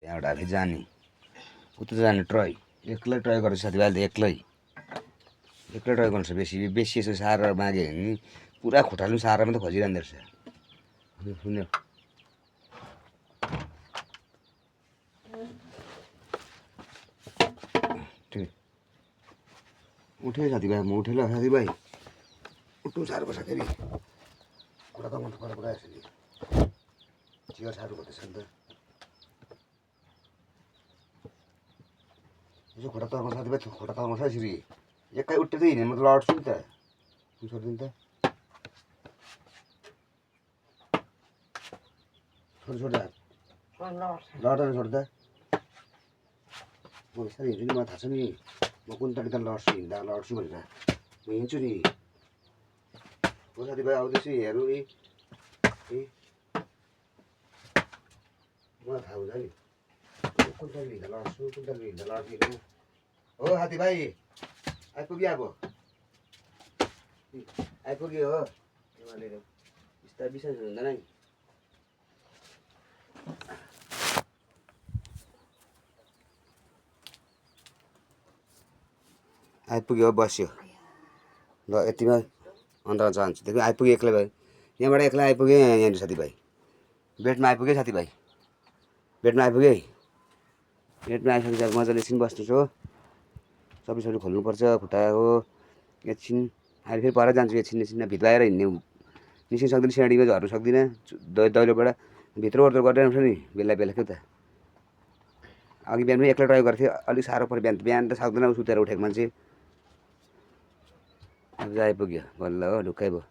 त्यहाँबाट आफै जाने उता जाने ट्राई एक्लै ट्राई गर्छ साथीभाइले एक्लै ट्राई गर्छ बेसी यसो सारेर माग्यो भने पुरा खुट्टाले पनि सारेर मात्रै खोजिरहँदो रहेछ सुन्यो उठ्यो साथीभाइ म उठेँ ल साथीभाइ उठ्नु साह्रो पर्छ फेरि खुट्टा त मन परेर पुऱ्याएछ नि चियर साह्रो पर्दैछ नि त यसो खुट्टा तर्काउँछ साथीभाइ खुट्टा तर्काउँछ यसरी एकै उठ्दै हिँड्यो म त लड्छु नि त छोडिदिनु त छोड्दा लड्दैन छोड्दा म बिस्तारै हिँड्छु नि मलाई थाहा छ नि म कुन तरिकाले लड्छु हिँड्दा लड्छु भनेर म हिँड्छु नि हो साथीभाइ आउँदैछु हेरौँ ए मलाई थाहा हुन्छ नि कुन तरिकाले हिँड्दा लड्छु कुन तरिकाले हिँड्दा लड्दिनँ हो साथीभाइ आइपुग्यो आइपुग्यो हो बिस्तारै बिस्तारै हुँदैन नि आइपुग्यो बस्यो ल यतिमा अन्त चाहन्छु देखि आइपुग्यो एक्लै भाइ यहाँबाट एक्लै आइपुग्यो यहाँनिर साथीभाइ बेडमा आइपुग्यो साथीभाइ बेडमा आइपुग्यो है बेडमा आइसकेपछि अब मजाले एकछिन बस्नुहोस् हो सबै खोल्नुपर्छ खुट्टा हो एकछिन अहिले फेरि पर जान्छु एकछिन भित्र हिँड्ने निस्किन सक्दिनँ सिँढीमा झर्नु सक्दिनँ दैलोबाट भित्र ओर्दो गरिरहन्छ नि बेला के त अघि बिहान पनि एक्लै ट्राई गर्थेँ अलिक साह्रो पऱ्यो बिहान त सक्दैन सुतेर उठेको मान्छे अब आइपुग्यो बल्ल हो ढुक्कै भयो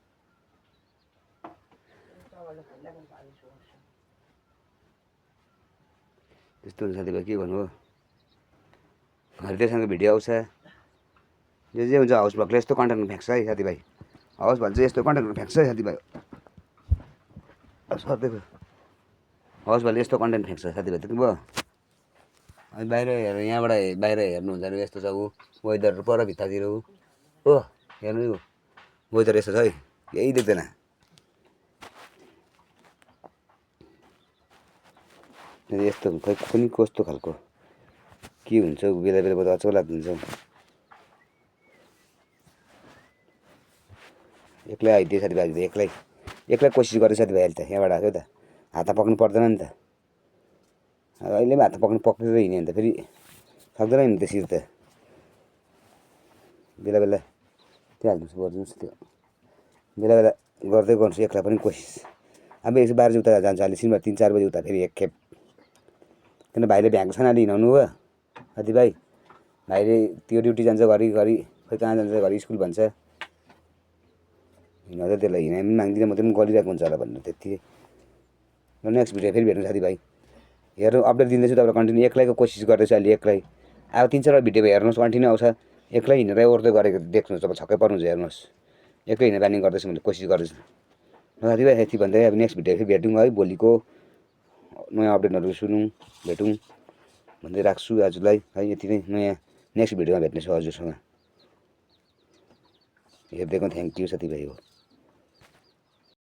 त्यस्तो हुन्छ साथीभाइ के भन्नु हो घरिदेसँग भिडियो आउँछ जे हुन्छ हाउस भक्कले यस्तो कन्टेन्ट फ्याँक्छ है साथीभाइ हाउस भन्छ यस्तो कन्टेन्ट फ्याँक्छ है साथीभाइ सर्दैको हाउस भाइले यस्तो कन्टेन्ट फ्याँक्छ साथीभाइ देख्नु भयो अनि बाहिर हेर्नु यहाँबाट बाहिर हेर्नुहुन्छ भने यस्तो छ ऊ वेदर पर भित्तातिर हो हेर्नु वेदर यस्तो छ है केही देख्दैन यस्तो खै कुनै कस्तो खालको के हुन्छ बेला बेला अचौला हुन्छ एक्लै आइदियो साथीभाइले एक्लै कोसिस गरेँ साथीभाइ अहिले त यहाँबाट आएको त हात पक्नु पर्दैन नि त अहिले पनि हात पक्रेर हिँड्यो भने त फेरि सक्दैन नि त्यसरी त बेला त्यो हाल्नुहोस् गरिदिनुहोस् त्यो बेला गर्दै गर्छु एक्लै पनि कोसिस अब यसो 12 बजे उता जान्छ अहिले सिनमा 3-4 बजे उता फेरि एकखेप किन भाइले भ्याएको छैन अहिले हिँडाउनु हो साथीभाइ भाइले त्यो ड्युटी जान्छ घरि खै कहाँ जान्छ घरि स्कुल भन्छ हिँड्दा त्यसलाई हिँडाइ पनि माग्दिनँ म त्यो पनि गरिरहेको हुन्छ होला भन्नु त्यति र नेक्स्ट भिडियो फेरि भेट्नु साथीभाइ हेर्नु अपडेट दिँदैछु तपाईँलाई कन्टिन्यू एक्लैको कोसिस गर्दैछु अहिले एक्लै अब 3-4 भिडियो हेर्नुहोस् कन्टिन्यू आउँछ एक्लै हिँडेर ओर्दै गरेको देख्नुहोस् तपाईँ छक्कै पर्नुहुन्छ हेर्नुहोस् एक्लै हिँड्ने प्लानिङ गर्दैछु मैले कोसिस गर्दैछु साथीभाइ यति भन्दै अब नेक्स्ट भिडियो फेरि भेटौँ है भोलिको नयाँ अपडेटहरू सुनौँ भेटौँ भन्दै राख्छु आजलाई है यति नै नयाँ नेक्स्ट भिडियोमा भेट्नेछु हजुरसँग हेरिदिएको थ्याङ्क यू साथीभाइ हो